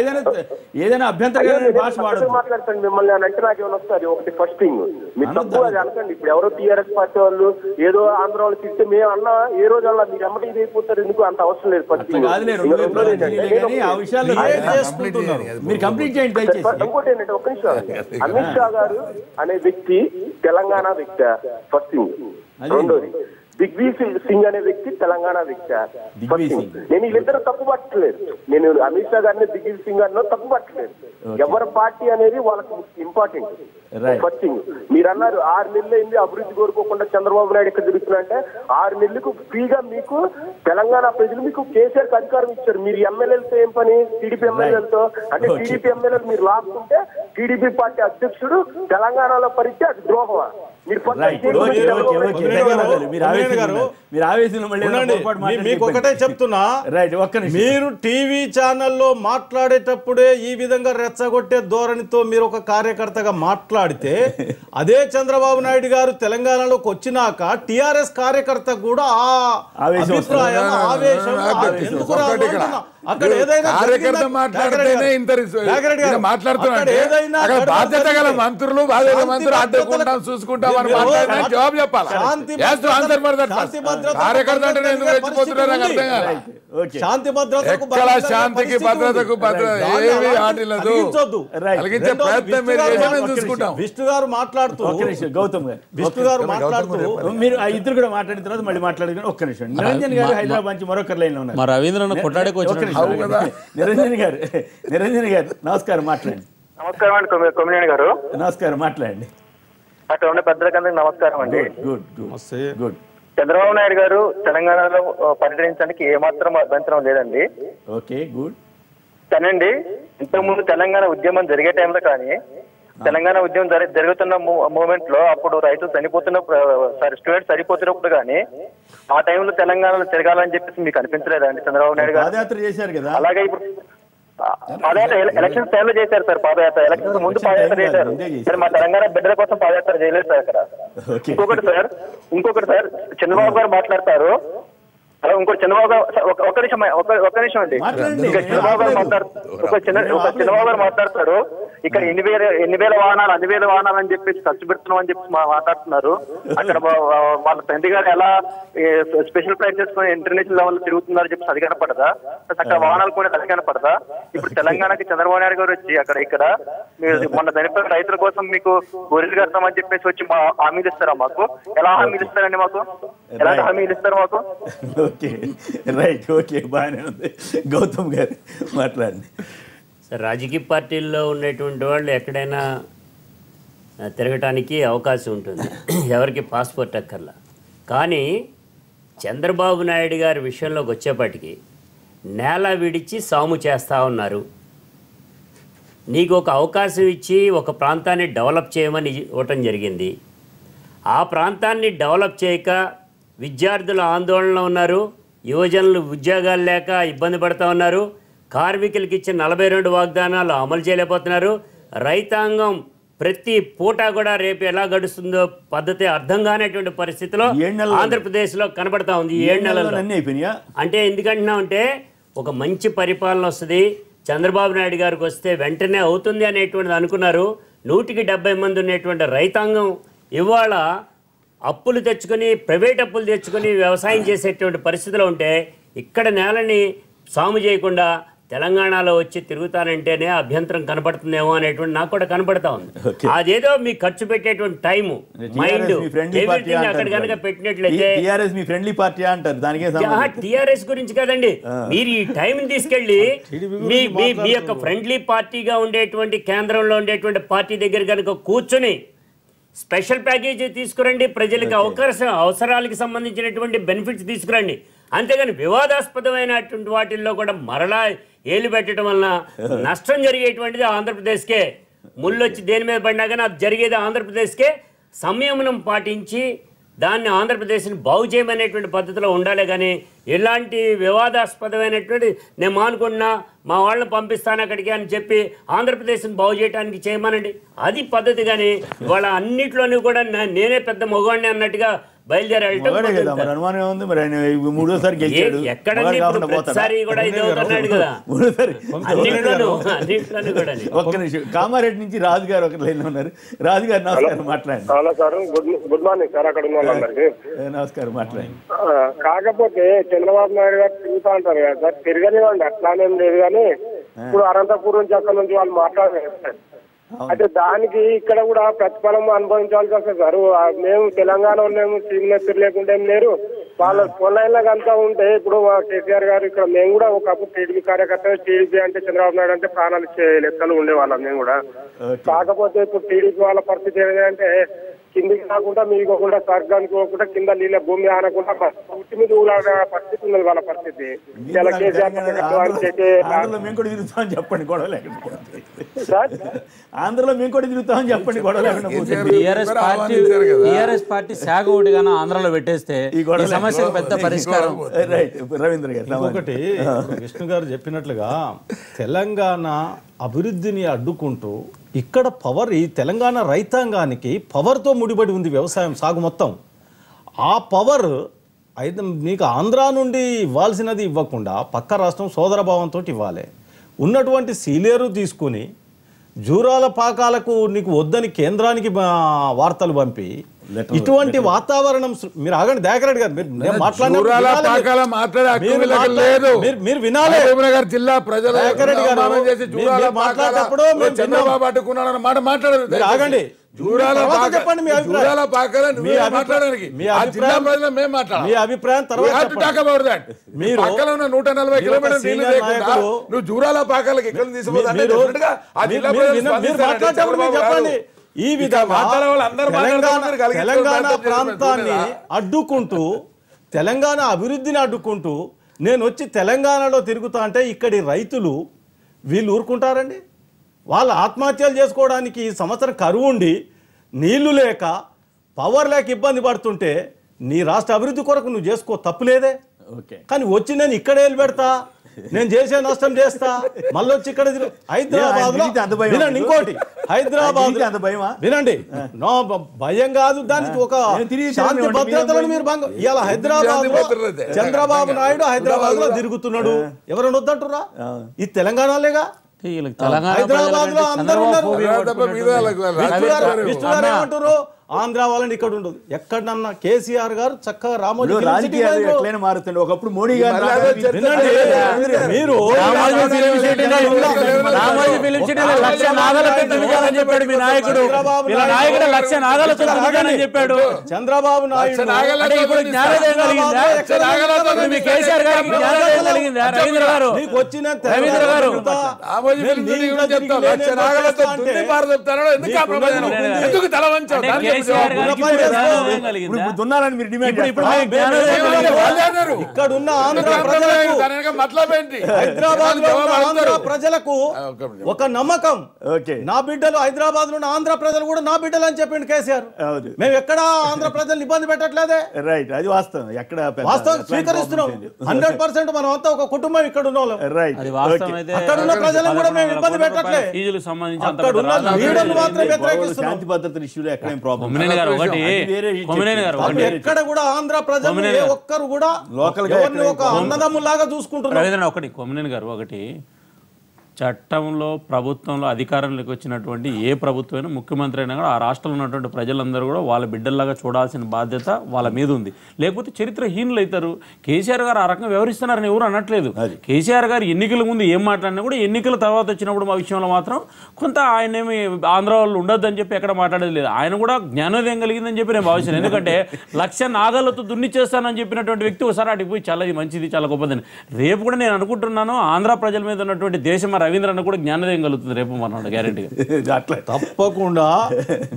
ఏదైనా అభ్యంతరకరమైన భాష మాట్లాడతాను మిమ్మల్ని అని అంటే నాకేమైనా వస్తుంది. ఒకటి ఫస్ట్ థింగ్, మీరు తప్పు అది అనకండి. ఇప్పుడు ఎవరో టీఆర్ఎస్ పార్టీ వాళ్ళు ఏదో ఆంధ్ర వాళ్ళు తిరిగితే మేము అన్నా ఏ రోజు అలా మీరు ఎమ్మటి ఇది అయిపోతారు, ఎందుకు అంత అవసరం లేదు. మీరు కంప్లీట్ చేయండి దయచేసి. ఇంకోటి ఏంటంటే, ఒక్క నిమిషం, అమిత్ షా గారు అనే వ్యక్తి తెలంగాణ వ్యక్తి ఫస్ట్ థింగ్. రెండోది, దిగ్విజయ్ సింగ్ అనే వ్యక్తి తెలంగాణ వ్యక్తి. నేను వీళ్ళిద్దరు తప్పు పట్టలేదు. నేను అమిత్ షా గారిని దిగ్విజయ్ సింగ్ గారిని తప్పు పట్టలేదు. ఎవరి పార్టీ అనేది వాళ్ళకి ఇంపార్టెంట్. ఫస్ట్ థింగ్, మీరు అన్నారు 6 నెలలు అయింది అభివృద్ధి కోరుకోకుండా చంద్రబాబు నాయుడు ఎక్కడ జరుగుతున్నారంటే, 6 నెలలకు ఫ్రీగా మీకు తెలంగాణ ప్రజలు మీకు కేసీఆర్ కి అధికారం ఇచ్చారు. మీరు ఎమ్మెల్యేలతో ఏం పని, టీడీపీ ఎమ్మెల్యేలతో? అంటే టీడీపీ ఎమ్మెల్యేలు మీరు లాక్కుంటే టీడీపీ పార్టీ అధ్యక్షుడు తెలంగాణలో పరిచే అది ద్రోహమా? మీకు ఒకటే చెప్తున్నా, మీరు టీవీ ఛానల్లో మాట్లాడేటప్పుడే ఈ విధంగా రెచ్చగొట్టే ధోరణితో మీరు ఒక కార్యకర్తగా మాట్లాడితే, అదే చంద్రబాబు నాయుడు గారు తెలంగాణలోకి వచ్చినాక టీఆర్ఎస్ కార్యకర్త కూడా ఆ అభిప్రాయం, ఆవేశం ఎందుకు రాదు? అక్కడ ఏదైనా బాధ్యత గల మంత్రులు అడ్డుకుంటాం చూసుకుంటాం అని మాట్లాడినా జవాబు చెప్పాలి. కార్యకర్త అంటే ఎందుకు రెచ్చిపోతున్నారు నాకు అర్థం కాదు. శాంతి భద్రతకు శాంతికి భద్రతకు ఏమి ఆటలేదు కలిగించే ప్రయత్నం మీరు చేసి చూసుకుంటాం. విష్ణు గారు మాట్లాడుతూ, గౌతమ్ గారు, విష్ణు గారు మాట్లాడుతూ, మీరు ఇద్దరు కూడా మాట్లాడిన తర్వాత మళ్ళీ మాట్లాడుకుని ఒక్క నిమిషం. నిరంజన్ గారు హైదరాబాద్ నుంచి మరొకరు లైన్ లో ఉన్నారు. మా రవీంద్రనాథ్ కొట్టాడేకి వచ్చిన నిరంజన్ గారు నమస్కారం, మాట్లాడండి. నమస్కారం అండి కొమ్మినేని గారు. నమస్కారం, మాట్లాడండి. అక్కడ ఉండే పెద్దలకందరికి నమస్కారం అండి. Good good. చంద్రబాబు నాయుడు గారు తెలంగాణలో పర్యటించడానికి ఏమాత్రం అభ్యంతరం లేదండి. Okay, good. కానండి, ఇంతకుముందు తెలంగాణ ఉద్యమం జరిగే టైంలో కానీ, తెలంగాణ ఉద్యమం జరుగుతున్న మూమెంట్ లో అప్పుడు రైతులు స్టూడెంట్స్ చనిపోతున్నప్పుడు కానీ, ఆ టైంలో తెలంగాణలో తిరగాలని చెప్పేసి మీకు అనిపించలేదండి చంద్రబాబు నాయుడు గారు? పాదయాత్ర చేశారు కదా. అలాగే ఇప్పుడు పాదయాత్ర ఎలక్షన్ టైంలో చేశారు సార్. పాదయాత్ర ఎలక్షన్ ముందు పాదయాత్ర చేశారు. మరి మా తెలంగాణ బిడ్డల కోసం పాదయాత్ర చేయలేదు సార్ అక్కడ. ఇంకొకటి సార్ చంద్రబాబు గారు మాట్లాడతారు. ఇంకోటి చంద్రబాబు గారు ఒక్క నిమిషం అండి. ఇంకా చంద్రబాబు గారు మాట్లాడతారు, ఇక్కడ ఎన్ని వేల వాహనాలు అని చెప్పేసి ఖర్చు పెడుతున్నాం అని చెప్పి మాట్లాడుతున్నారు. అక్కడ వాళ్ళ తండ్రి గారు ఎలా స్పెషల్ ఫ్లైట్ చేసుకుని ఇంటర్నేషనల్ లెవెల్ తిరుగుతున్నారు చెప్పి అది కనపడదా? అక్కడ వాహనాలు కూడా అది కనపడదా? ఇప్పుడు తెలంగాణకి చంద్రబాబు నాయుడు గారు వచ్చి ఇక్కడ మీరు మొన్న చనిపోయిన రైతుల కోసం మీకు గొర్రెలు కడతామని చెప్పేసి వచ్చి హామీలు ఇస్తారా? మాకు ఎలా హామీలు ఇస్తారండి? మాకు ఎలాంటి హామీలు ఇస్తారు మాకు? ఓకే, రైట్, ఓకే, బాగానే ఉంది. గౌతమ్ గారు మాట్లాడండి. సార్, రాజకీయ పార్టీల్లో ఉండేటువంటి వాళ్ళు ఎక్కడైనా తిరగటానికి అవకాశం ఉంటుంది, ఎవరికి పాస్పోర్ట్ అక్కర్లా. కానీ చంద్రబాబు నాయుడు గారి విషయంలోకి వచ్చేప్పటికి నేల విడిచి సాము చేస్తూ ఉన్నారు. నీకు ఒక అవకాశం ఇచ్చి ఒక ప్రాంతాన్ని డెవలప్ చేయమని ఇవ్వటం జరిగింది. ఆ ప్రాంతాన్ని డెవలప్ చేయక విద్యార్థులు ఆందోళనలో ఉన్నారు, యువజనులు ఉద్యోగాలు లేక ఇబ్బంది పడుతూ ఉన్నారు, కార్మికులకి ఇచ్చిన 42 వాగ్దానాలు అమలు చేయలేకపోతున్నారు. రైతాంగం ప్రతి పూట కూడా రేపు ఎలా గడుస్తుందో పద్ధతి అర్థం కానటువంటి పరిస్థితిలో ఆంధ్రప్రదేశ్లో కనబడతా ఉంది. 7 నెలల్లో అంటే ఎందుకంటున్నాం అంటే ఒక మంచి పరిపాలన వస్తుంది, చంద్రబాబు నాయుడు గారికి వస్తే వెంటనే అవుతుంది అనేటువంటిది అనుకున్నారు. 170 మంది ఉన్నటువంటి రైతాంగం ఇవాళ అప్పులు తెచ్చుకొని ప్రైవేట్ అప్పులు తెచ్చుకొని వ్యవసాయం చేసేటువంటి పరిస్థితిలో ఉంటే ఇక్కడ నేలని సాము చేయకుండా తెలంగాణలో వచ్చి తిరుగుతానంటేనే అభ్యంతరం కనపడుతుందేమో అనేటువంటి నాకు కూడా కనపడతా ఉంది. అదేదో మీకు ఖర్చు పెట్టేటువంటి టైము మైండ్ ఎవ్రీథింగ్ అక్కడ కనుక పెట్టినట్లయితే టిఆర్ఎస్ గురించి కదండి, మీరు ఈ టైం తీసుకెళ్ళి మీ యొక్క ఫ్రెండ్లీ పార్టీగా ఉండేటువంటి కేంద్రంలో ఉండేటువంటి పార్టీ దగ్గర కనుక కూర్చొని స్పెషల్ ప్యాకేజీ తీసుకురండి, ప్రజలకు అవసరాలకు సంబంధించినటువంటి బెనిఫిట్స్ తీసుకురండి. అంతేగాని వివాదాస్పదమైనటువంటి వాటిల్లో కూడా మరలా ఏలు పెట్టడం వలన నష్టం జరిగేటువంటిది ఆంధ్రప్రదేశ్కే. ముళ్ళొచ్చి దేని మీద పడినా కానీ అది జరిగేది ఆంధ్రప్రదేశ్కే. సంయమనం పాటించి దాన్ని ఆంధ్రప్రదేశ్ని బాగు చేయమనేటువంటి పద్ధతిలో ఉండాలి. కానీ ఎలాంటి వివాదాస్పదమైనటువంటి నేను మానుకున్నా మా వాళ్ళని పంపిస్తాను అక్కడికి అని చెప్పి ఆంధ్రప్రదేశ్ని బాగు చేయడానికి చేయమనండి, అది పద్ధతి. కానీ ఇవాళ అన్నిట్లోనూ కూడా నేనే పెద్ద మగవాడిని అన్నట్టుగా బయలుదేరి కామారెడ్డి నుంచి రాజు గారు ఒక లైన్ ఉన్నారు. రాజు గారు నమస్కారం, మాట్లాడండి. గుడ్ మార్నింగ్ సార్, అక్కడ ఉన్న వాళ్ళందరికీ నమస్కారం, మాట్లాడండి. కాకపోతే చంద్రబాబు నాయుడు గారు తిరుగుతా అంటారు కదా సార్, తిరగనివ్వండి, అట్లానేం లేదు. కానీ ఇప్పుడు అనంతపురం నుంచి అక్కడ నుంచి వాళ్ళు మాట్లాడారు. అయితే దానికి ఇక్కడ కూడా ప్రతిఫలం అనుభవించాల్సి వస్తుంది సార్. మేము తెలంగాణ ఉన్నాము, సీఎం నెత్తురు లేకుండా ఏం లేరు. వాళ్ళ పొలైన్లకు అంతా ఉంటే ఇప్పుడు కేసీఆర్ గారు ఇక్కడ మేము కూడా ఒకప్పుడు టీడీపీ కార్యకర్త, టీడీపీ అంటే చంద్రబాబు నాయుడు అంటే ప్రాణాలు ఇచ్చే లెక్కలు ఉండేవాళ్ళం మేము కూడా. కాకపోతే ఇప్పుడు టీడీపీ వాళ్ళ పరిస్థితి ఏంటంటే కిందికి రాకుండా మీకు ఒకకుండా స్వర్గానికి పోకుండా కింద నీళ్ళ భూమి ఆనకుండా ఉట్టి మీద ఊలాడే పరిస్థితి ఉన్నది వాళ్ళ పరిస్థితి. ఆంధ్రలో మేము కూడా తిరుగుతామని చెప్పండి, గొడవ లేకపోతే. ఆంధ్రలో మేము కూడా తిరుగుతామని చెప్పండి, గొడవ లేకుండా. టీఆర్ఎస్ పార్టీ శాఖ ఒకటిగానే ఆంధ్రలో పెట్టేస్తే ఈ సమస్యకు పెద్ద పరిష్కారం. రైట్, రవీంద్ర గారు. ఒకటి విష్ణు గారు చెప్పినట్లుగా తెలంగాణ అభివృద్ధిని అడ్డుకుంటూ ఇక్కడ పవర్, ఈ తెలంగాణ రైతాంగానికి పవర్తో ముడిపడి ఉంది వ్యవసాయం సాగు మొత్తం. ఆ పవర్ అయితే నీకు ఆంధ్ర నుండి ఇవ్వాల్సినది ఇవ్వకుండా పక్క రాష్ట్రం సోదరభావంతో ఇవ్వాలి. ఉన్నటువంటి సీలేరు తీసుకుని జూరాల పాకాలకు నీకు వద్దని కేంద్రానికి వార్తలు పంపి ఇటువంటి వాతావరణం మీరు ఆగండి దయాకరెడ్డి గారు, మీరు వినాలి. జిల్లా ప్రజలు మాట్లాడేటప్పుడు చంద్రబాబు అడ్డుకున్నాడన్న మాట మాట్లాడారు. ఆగండి, చెప్పండి మీ అభిప్రాయం తర్వాత. మీరు 140 కిలోమీటర్లు నువ్వు జూరాల పాకాలకు ఎక్కడ చెప్పండి. ఈ విధంగా తెలంగాణ ప్రాంతాన్ని అడ్డుకుంటూ, తెలంగాణ అభివృద్ధిని అడ్డుకుంటూ నేను వచ్చి తెలంగాణలో తిరుగుతా అంటే ఇక్కడి రైతులు వీళ్ళు ఊరుకుంటారండి? వాళ్ళు ఆత్మహత్యలు చేసుకోవడానికి సంవత్సరం కరువు ఉండి నీళ్లు లేక పవర్ లేక ఇబ్బంది పడుతుంటే నీ రాష్ట్ర అభివృద్ధి కొరకు నువ్వు చేసుకో, తప్పులేదే. కానీ వచ్చి నేను ఇక్కడే వెళ్ళి పెడతా, నేను చేసే నష్టం చేస్తా, మళ్ళీ వచ్చి ఇక్కడ హైదరాబాద్ లో వినండి, ఇంకోటి హైదరాబాద్ వినండి, నో భయం కాదు, దానికి ఒక శాంతి భద్రతలను మీరు భంగం. ఇలా హైదరాబాద్ లో చంద్రబాబు నాయుడు హైదరాబాద్ లో తిరుగుతున్నాడు, ఎవరైనా వద్దంటురా? ఇది తెలంగాణలేగా. హైదరాబాద్ లో అందరూ ఉన్నారు. విష్ణు గారు ఏమంటారు? ఆంధ్ర వాళ్ళని ఇక్కడ ఉండదు. ఎక్కడన్నా కేసీఆర్ గారు చక్కగా రామోజీ మారుతుండే ఒకప్పుడు మోడీ గారు మీరు చెప్పాడు చంద్రబాబు నాయుడు. నీకు వచ్చిన కేసీఆర్ గారికి ఇప్పుడు జ్ఞానోదయం కలిగిందా? ఇప్పుడు దున్నాలని మీరు డిమాండ్ ఇప్పుడు మీకు జ్ఞానోదయం కలిగిందా? ఇక్కడ ఉన్న ఆంధ్ర ప్రజలకు ఒక నమ్మకం. నా బిడ్డలు హైదరాబాద్ లో ఉన్న ఆంధ్ర ప్రజలు కూడా నా బిడ్డలు అని చెప్పిండు కేసీఆర్. మేము ఎక్కడ ఆంధ్ర ప్రజలు ఇబ్బంది పెట్టట్లేదే. రైట్, అది వాస్తవం. ఎక్కడ వాస్తవం స్వీకరిస్తున్నాం 100%. మనం అంతా ఒక కుటుంబం ఇక్కడ ఉన్న వాళ్ళం. రైట్, అది వాస్తవం అయితే అక్కడ ఉన్న ప్రజలను కూడా మేము ఇబ్బంది పెట్టట్లే. ఫీజులకు సంబంధించి అంత అక్కడ ఉన్న లీడర్లు మాత్రం వ్యతిరేకిస్తున్నాం. శాంతి భద్రతల ఇష్యూలో ఎక్కడేం ప్రాబ్లం. కొమ్మినేని గారు ఒకటి ఎక్కడ కూడా ఆంధ్ర ప్రజలు ఏ ఒక్కరు కూడా లోకల్ గా ఎవరిని ఒక అన్నదమ్ములాగా చూసుకుంటున్నారు. రవీంద్రనాథ్ ఒకటి కొమ్మినేని గారు ఒకటి చట్టంలో ప్రభుత్వంలో అధికారంలోకి వచ్చినటువంటి ఏ ప్రభుత్వమైనా ముఖ్యమంత్రి అయినా కూడా ఆ రాష్ట్రంలో ఉన్నటువంటి ప్రజలందరూ కూడా వాళ్ళ బిడ్డల్లాగా చూడాల్సిన బాధ్యత వాళ్ళ మీద ఉంది. లేకపోతే చరిత్రహీనులు అవుతారు. కేసీఆర్ గారు ఆ రకంగా వ్యవహరిస్తున్నారని ఎవరు అనట్లేదు. కేసీఆర్ గారు ఎన్నికల ముందు ఏం మాట్లాడినా కూడా ఎన్నికల తర్వాత వచ్చినప్పుడు మా విషయంలో మాత్రం కొంత ఆయన ఏమి ఆంధ్ర వాళ్ళు ఉండొద్దని చెప్పి ఎక్కడ మాట్లాడేది లేదు. ఆయన కూడా జ్ఞానోదయం కలిగిందని చెప్పి నేను భావిస్తాను. ఎందుకంటే 1,00,000 నాగాలతో దున్నిచ్చేస్తానని చెప్పినటువంటి వ్యక్తి ఒకసారి అటుకు పోయి చాలా మంచిది చాలా గొప్పదని. రేపు కూడా నేను అనుకుంటున్నాను ఆంధ్ర ప్రజల మీద ఉన్నటువంటి దేశం రవీంద్ర అన్న కూడా జ్ఞానోదయం కలుగుతుంది రేపు మన్నాడు గ్యారెంటీగా. అట్లా తప్పకుండా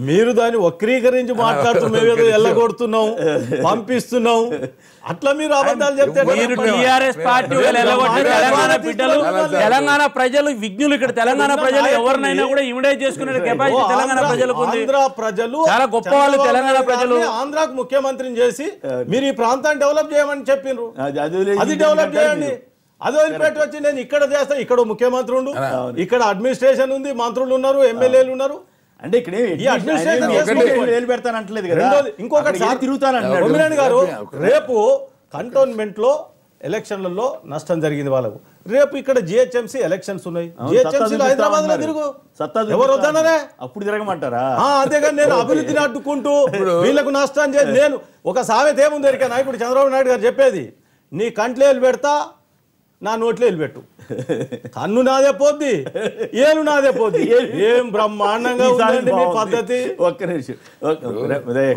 మీరు దాన్ని వక్రీకరించి మాట్లాడుతూ మేమేదో ఎల్లగొడుతున్నాం పంపిస్తున్నాం అట్లా మీరు అబద్ధాలు చెప్తే మీరు టీఆర్ఎస్ పార్టీ తెలంగాణ బిడ్డలు తెలంగాణ ప్రజలు విజ్ఞులు. ఇక్కడ తెలంగాణ ప్రజలు ఎవరినైనా కూడా ఇమిడేట్ చేసుకునే కెపాసిటీ తెలంగాణ ప్రజలకు ఉంది. ఆంధ్ర ప్రజలు చాలా గొప్ప వాళ్ళు తెలంగాణ ప్రజలు. ఆంధ్రాకు ముఖ్యమంత్రిని చేసి మీరు ఈ ప్రాంతాన్ని డెవలప్ చేయమని చెప్పిండ్రు. అది డెవలప్ చేయండి. అది వదిలిపెట్టి వచ్చి నేను ఇక్కడ చేస్తా. ఇక్కడ ముఖ్యమంత్రి ఉండు, ఇక్కడ అడ్మినిస్ట్రేషన్ ఉంది, మంత్రులు ఉన్నారు, ఎమ్మెల్యేలు ఉన్నారు. అంటే ఇక్కడ పెడతానంటలేదు కదా. ఇంకొకటి కొమ్మినేని గారు రేపు కంటోన్మెంట్ లో ఎలక్షన్లలో నష్టం జరిగింది వాళ్ళకు. రేపు ఇక్కడ జిహెచ్ఎంసీ ఎలక్షన్స్ ఉన్నాయి. జిహెచ్ఎంసీ హైదరాబాద్ లో తిరుగు ఎవరు వద్దన్నారే అప్పుడు తిరగమంటారా? అంతేగాని నేను అభివృద్ధిని అడ్డుకుంటూ వీళ్ళకు నష్టం చేసి నేను ఒక సామెత ఏముంది ఎరికనా? ఇప్పుడు చంద్రబాబు నాయుడు గారు చెప్పేది నీ కంట్లేలు పెడతా నా నోట్లో వెళ్ళిపెట్టు. కన్ను నాదే పోద్ది, ఏలు నాదే పోద్ది. ఏం బ్రహ్మాండంగా ఉందండి మీ పద్ధతి. ఒక్క నిమిషం.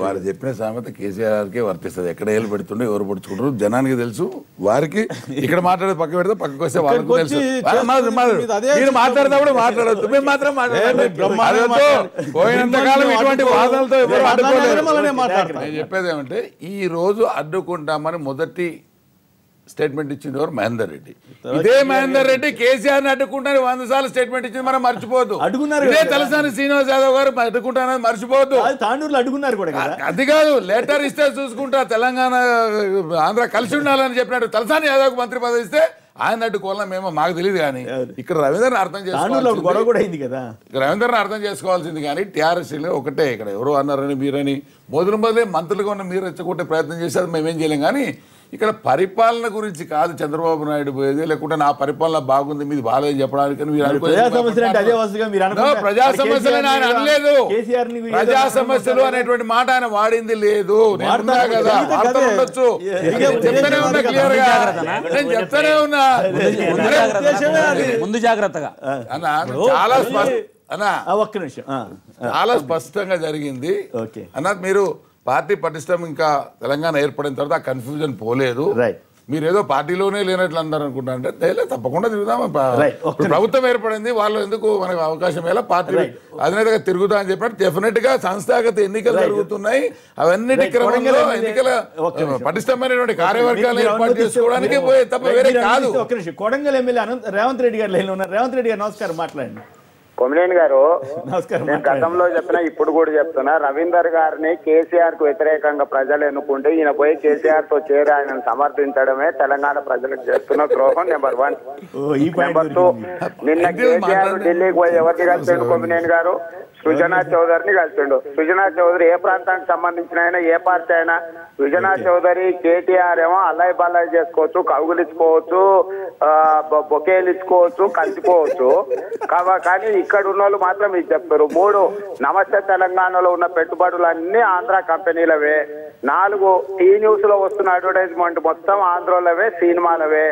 వారు చెప్పిన సామెత కేసీఆర్కే వర్తిస్తుంది. ఎక్కడ ఏళ్ళు పెడుతుండే ఎవరు పడుచుకుంటారు జనానికి తెలుసు. వారికి ఇక్కడ మాట్లాడే పక్క పెడితే పక్కకు వస్తే వాళ్ళకు తెలుసు. మీరు మాట్లాడేటప్పుడు మాట్లాడద్దు, మేము మాత్రం పోయినంతకాలం ఇటువంటి వాదనలతో ఎవరు అడ్డుకోలేదు. నేను చెప్పేది ఏమంటే ఈ రోజు అడ్డుకుంటామని మొదటి స్టేట్మెంట్ ఇచ్చింది ఎవరు? మహేందర్ రెడ్డి. ఇదే మహేందర్ రెడ్డి కేసీఆర్ ని అడ్డుకుంటాను 100 సార్లు స్టేట్మెంట్ ఇచ్చింది మనం మర్చిపోవద్దు. ఇదే తలసాని శ్రీనివాస్ యాదవ్ గారు అడ్డుకుంటానని మర్చిపోవద్దు. తాండూరులో అడ్డుకున్నారు కూడా. అది కాదు, లెటర్ ఇస్తే చూసుకుంటా తెలంగాణ ఆంధ్ర కలిసి ఉండాలని చెప్పినట్టు తలసాని యాదవ్ మంత్రి పదవి ఇస్తే ఆయన అడ్డుకోవాలని మేము మాకు తెలియదు. కానీ ఇక్కడ రవీంద్రని అర్థం చేసుకోవాలి కదా. రవీంద్రని అర్థం చేసుకోవాల్సింది. కానీ టీఆర్ఎస్ ఒకటే ఇక్కడ ఎవరు అన్నారని మీరని మొదలే మంత్రులుగా ఉన్న మీరు రెచ్చగొట్టే ప్రయత్నం చేస్తే అది మేమేం చేయలేం. కానీ ఇక్కడ పరిపాలన గురించి కాదు చంద్రబాబు నాయుడు పోయేది, లేకుంటే నా పరిపాలన బాగుంది మీది బాగాలేదని చెప్పడానికి ప్రజా సమస్యలు ఆయన అనలేదు. ప్రజా సమస్యలు అనేటువంటి మాట ఆయన వాడింది లేదు. కదా ఉండొచ్చు, చెప్తానే ఉన్నా క్లియర్ గా, నేను చెప్తానే ఉన్నా ముందు జాగ్రత్తగా అన్నా. చాలా స్పష్టంగా జరిగింది అన్న. మీరు పార్టీ పటిష్టం ఇంకా తెలంగాణ ఏర్పడిన తర్వాత ఆ కన్ఫ్యూజన్ పోలేదు. మీరు ఏదో పార్టీలోనే లేనట్లు అందరు అనుకుంటా అంటే తప్పకుండా తిరుగుదాం. ప్రభుత్వం ఏర్పడింది, వాళ్ళు ఎందుకు మనకు అవకాశం ఎలా పార్టీ అధినేతగా తిరుగుతా అని చెప్పినట్టు డెఫినెట్ గా సంస్థాగత ఎన్నికలు జరుగుతున్నాయి. అవన్నీ క్రమంలో ఎన్నికల పటిష్టమైనటువంటి కార్యవర్గాలు ఏర్పాటు చేసుకోవడానికి పోయే తప్ప వేరే కాదు. కొడంగల్ ఎమ్మెల్యే రేవంత్ రెడ్డి గారు లైన్లో ఉన్నారు. రేవంత్ రెడ్డి గారు నమస్కారం, మాట్లాడండి. కొమ్మినేని గారు, నేను గతంలో చెప్పినా ఇప్పుడు కూడా చెప్తున్నా, రవీందర్ గారిని కేసీఆర్ కు వ్యతిరేకంగా ప్రజలు ఎన్నుకుంటే ఈయన పోయి కేసీఆర్ తో చేరి ఆయనను సమర్థించడమే తెలంగాణ ప్రజలకు చేస్తున్న ద్రోహం. నెంబర్ 1. నెంబర్ 2, నిన్న కేసీఆర్ ఢిల్లీకి పోయి ఎవరిని కలిసిండు? కొమ్మినేని గారు సృజనా చౌదరిని కలిసిండు. సృజనా చౌదరి ఏ ప్రాంతానికి సంబంధించిన అయినా, ఏ పార్టీ అయినా, సృజనా చౌదరి కేటీఆర్ ఏమో అల్లాయి బల్లాయి చేసుకోవచ్చు, కవుగులిచ్చుకోవచ్చు, బొకేలు ఇచ్చుకోవచ్చు, కలిసిపోవచ్చు. కానీ ఇక్కడ ఉన్న వాళ్ళు మాత్రం మీకు చెప్తారు. 3, నమస్తే తెలంగాణలో ఉన్న పెట్టుబడులన్నీ ఆంధ్ర కంపెనీలవే. 4, టీ న్యూస్ లో వస్తున్న అడ్వర్టైజ్మెంట్ మొత్తం ఆంధ్రలవే, సినిమాలవే.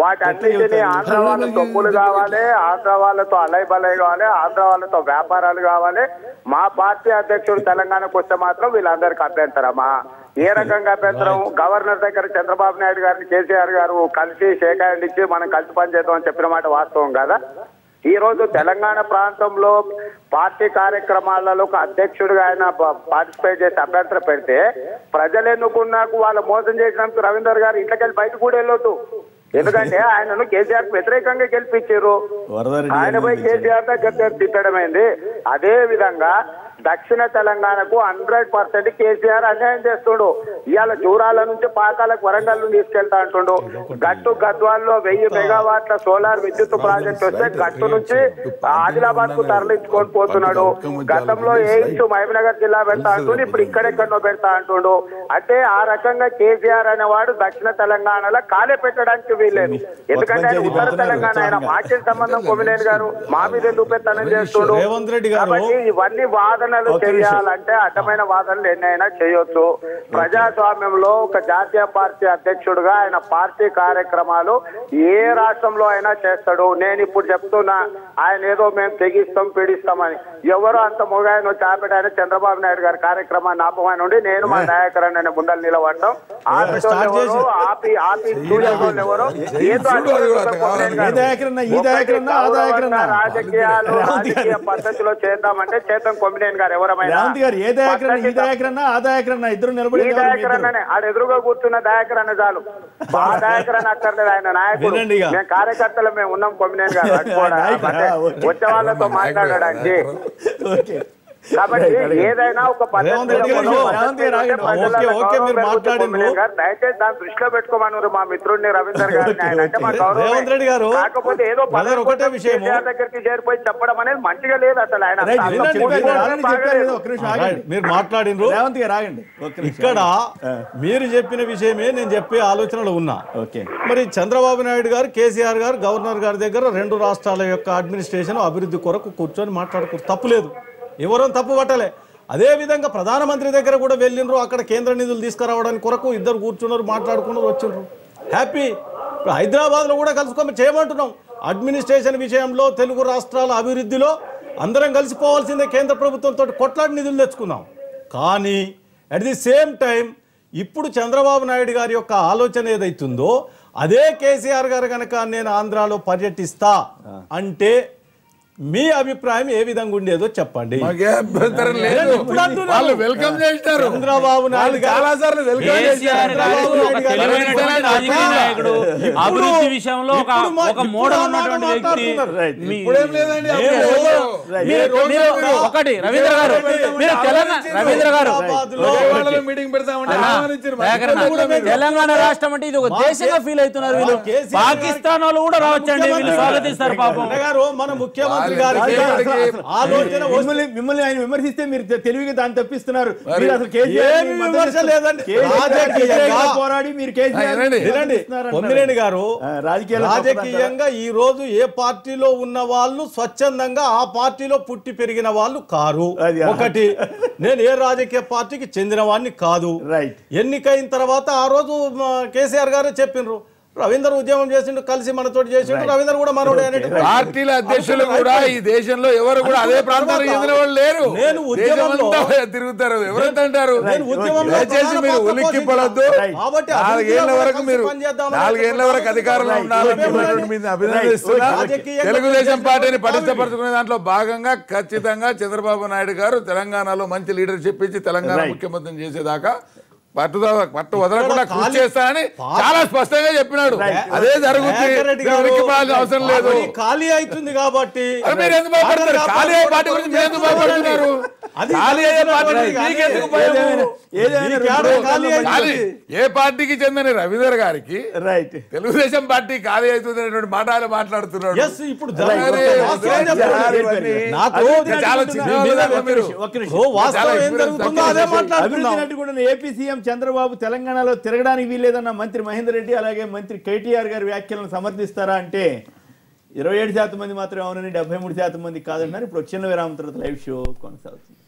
వాటన్నిటినీ ఆంధ్ర వాళ్ళ తొమ్ములు కావాలి, ఆంధ్ర వాళ్ళతో అలై బలై కావాలి, ఆంధ్ర వాళ్ళతో వ్యాపారాలు కావాలి. మా పార్టీ అధ్యక్షుడు తెలంగాణకు వస్తే మాత్రం వీళ్ళందరికీ అభ్యంతరమా? ఏ రకంగా అభ్యంతరం? గవర్నర్ దగ్గర చంద్రబాబు నాయుడు గారిని కేసీఆర్ గారు కలిసి షేక్ హ్యాండ్ ఇచ్చి మనం కలిసి పనిచేద్దాం అని చెప్పిన మాట వాస్తవం కదా. ఈ రోజు తెలంగాణ ప్రాంతంలో పార్టీ కార్యక్రమాలలో ఒక అధ్యక్షుడిగా ఆయన పార్టిసిపేట్ చేసి అభ్యంతరం పెడితే ప్రజలు ఎన్నుకున్నాకు వాళ్ళు మోసం చేసినందుకు రవీందర్ గారు ఇంట్లోకెళ్ళి బయట కూడా వెళ్ళొద్దు. ఎందుకంటే ఆయనను కేసీఆర్ వ్యతిరేకంగా గెలిపించారు. ఆయన పోయి కేసీఆర్ దగ్గర తిట్టడమైంది. అదే విధంగా దక్షిణ తెలంగాణకు 100% కేసీఆర్ అన్యాయం చేస్తుండు. ఇవాళ జూరాల నుంచి పాకాలకు వరంగల్ తీసుకెళ్తా అంటుండు. గద్వాల్లో 1000 మెగావాట్ల సోలార్ విద్యుత్ ప్రాజెక్ట్ వస్తే గట్టు నుంచి ఆదిలాబాద్ కు తరలించుకొని పోతున్నాడు. గతంలో ఎయిమ్స్ మహబూబ్నగర్ జిల్లా పెడతా అంటుండు, ఇప్పుడు ఇక్కడెక్కడో పెడతా అంటుండు. అంటే ఆ రకంగా కేసీఆర్ అనేవాడు దక్షిణ తెలంగాణలో కాలే పెట్టడానికి వీల్లేదు. ఎందుకంటే ఆయన ఉత్తర తెలంగాణ, ఆయన మాకే సంబంధం కొమ్మినేని గారు మా మీద ఎందుకు పెత్తనం చేస్తుండు. కాబట్టి ఇవన్నీ వాదనలు చేయాలంటే అడ్డమైన వాదనలు ఎన్నైనా చేయొచ్చు. ప్రజాస్వామ్యంలో ఒక జాతీయ పార్టీ అధ్యక్షుడుగా ఆయన పార్టీ కార్యక్రమాలు ఏ రాష్ట్రంలో అయినా చేస్తాడు. నేను ఇప్పుడు చెప్తున్నా, ఆయన ఏదో మేము తెగిస్తాం పీడిస్తామని ఎవరో అంత మొగాయన చాపెట ఆయన చంద్రబాబు నాయుడు గారి కార్యక్రమాన్ని ఆపమని ఉండి నేను మా నాయకురాన్ని నేను ముందలు నిలబడ్డాం. ఎవరో రాజకీయాలు రాజకీయ పద్ధతిలో చేద్దామంటే చేద్దాం. కొమ్మినేని గారు ఎవరమైనా ఆడ ఎదురుగా కూర్చున్న దయాకర్ అన్న చాలు. ఆ దయాకర్ అని అక్కర్లేదు, ఆయన నాయకుడు. మేము కార్యకర్తలు మేము ఉన్నాం. కొమ్మినేని గారు వచ్చే వాళ్ళతో మాట్లాడడానికి. కాబట్టి ఏదైనా ఒక దయచేసి దాన్ని దృష్టిలో పెట్టుకోమన్నారు మా మిత్రుడిని రవీందర్ గారిని. ఆయన అంటే మా గౌరవం. కాకపోతే ఏదో ఒకటే విషయం దగ్గరికి చేరిపోయి చెప్పడం అనేది మంచిగా లేదు అసలు. ఆయన మీరు మాట్లాడినరు ఇక్కడ మీరు చెప్పిన విషయమే నేను చెప్పే ఆలోచనలో ఉన్నా. మరి చంద్రబాబు నాయుడు గారు, కేసీఆర్ గారు గవర్నర్ గారి దగ్గర 2 రాష్ట్రాల యొక్క అడ్మినిస్ట్రేషన్ అభివృద్ధి కొరకు కూర్చొని మాట్లాడుకో తప్పులేదు, ఎవరో తప్పు పట్టలే. అదేవిధంగా ప్రధానమంత్రి దగ్గర కూడా వెళ్ళినరు, అక్కడ కేంద్ర నిధులు తీసుకురావడానికి కొరకు ఇద్దరు కూర్చున్నారు, మాట్లాడుకున్నారు, వచ్చిండ్రు, హ్యాపీ. ఇప్పుడు హైదరాబాద్లో కూడా కలుసుకొని చేయమంటున్నాం. అడ్మినిస్ట్రేషన్ విషయంలో తెలుగు రాష్ట్రాల అభివృద్ధిలో అందరం కలిసిపోవాల్సిందే. కేంద్ర ప్రభుత్వంతో కొట్లాడి నిధులు తెచ్చుకున్నాం. కానీ అట్ ది సేమ్ టైం ఇప్పుడు చంద్రబాబు నాయుడు గారి యొక్క ఆలోచన ఏదైతుందో అదే కేసీఆర్ గారు కనుక నేను ఆంధ్రాలో పర్యటిస్తా అంటే మీ అభిప్రాయం ఏ విధంగా ఉండేదో చెప్పండి. చంద్రబాబు నాయుడు అభివృద్ధి విషయంలో ఒక మోడల్ ఉన్నటువంటి వ్యక్తి. ఒకటి రవీంద్ర గారు, మీరు రవీంద్ర గారు తెలంగాణ రాష్ట్రం అంటే ఇది ఒక దేశంగా ఫీల్ అవుతున్నారు వీళ్ళు. పాకిస్తాన్ వాళ్ళు కూడా రావచ్చండి, వీళ్ళు స్వాగతిస్తారు పాపం. మన ముఖ్యమంత్రి మిమ్మల్ని ఆయన విమర్శిస్తే మీరు తెలివిగా దాన్ని తప్పిస్తున్నారు. పోరాడి మీరు కొమ్మినేని గారు రాజకీయంగా ఈ రోజు ఏ పార్టీలో ఉన్న వాళ్ళు స్వచ్ఛందంగా ఆ పార్టీలో పుట్టి పెరిగిన వాళ్ళు కారు. ఒకటి, నేను ఏ రాజకీయ పార్టీకి చెందిన వాడిని కాదు. ఎన్నికైన తర్వాత ఆ రోజు కేసీఆర్ గారే చెప్పినరు, రవీందర్ ఉద్యమం చేసిండు, కలిసి మనతో చేసిండు, రవీందర్ కూడా మనోడే అనేటి పార్టీల అధ్యక్షులు కూడా ఈ దేశంలో ఎవరు కూడా అదే ప్రాంతానికి చెందిన వాళ్ళు లేరు. నేను ఉద్యమంలో తిరుగుతారు. ఎవరైతే అంటారు దయచేసి మీరు ఉలిక్కి పడద్దు. 4 ఏళ్ల వరకు అధికారంలో ఉండాలని మీద అభినందిస్తున్నా. తెలుగుదేశం పార్టీని పటిష్టపరచుకునే దాంట్లో భాగంగా ఖచ్చితంగా చంద్రబాబు నాయుడు గారు తెలంగాణలో మంచి లీడర్షిప్ ఇచ్చి తెలంగాణ ముఖ్యమంత్రిని చేసేదాకా పట్టు వదలకుండా కృషి చేస్తానని చాలా స్పష్టంగా చెప్పినాడు. అదే జరుగుతుంది, అవసరం లేదు. ఖాళీ అవుతుంది కాబట్టి మీరు ఎందుకు భయపడతారు? ఖాళీ అయ్యే పార్టీ గురించి మీరు ఎందుకు భయపడుతున్నారు? ఖాళీ అయ్యే పార్టీ ఏ పార్టీకి చెందిన రవీందర్ గారికి తెలుగుదేశం పార్టీ ఖాళీ అవుతుంది అనేటువంటి మాటలు మాట్లాడుతున్నాడు. ఇప్పుడు ఏపీ సీఎం చంద్రబాబు తెలంగాణలో తిరగడానికి వీల్లేదన్న మంత్రి మహేందర్ రెడ్డి అలాగే మంత్రి కేటీఆర్ గారి వ్యాఖ్యలను సమర్థిస్తారా అంటే 27% మంది మాత్రమే అవునని 73% మంది కాదన్నారు. ఇప్పుడు చిన్న విరామం తర్వాత లైవ్ షో కొనసాగుతుంది.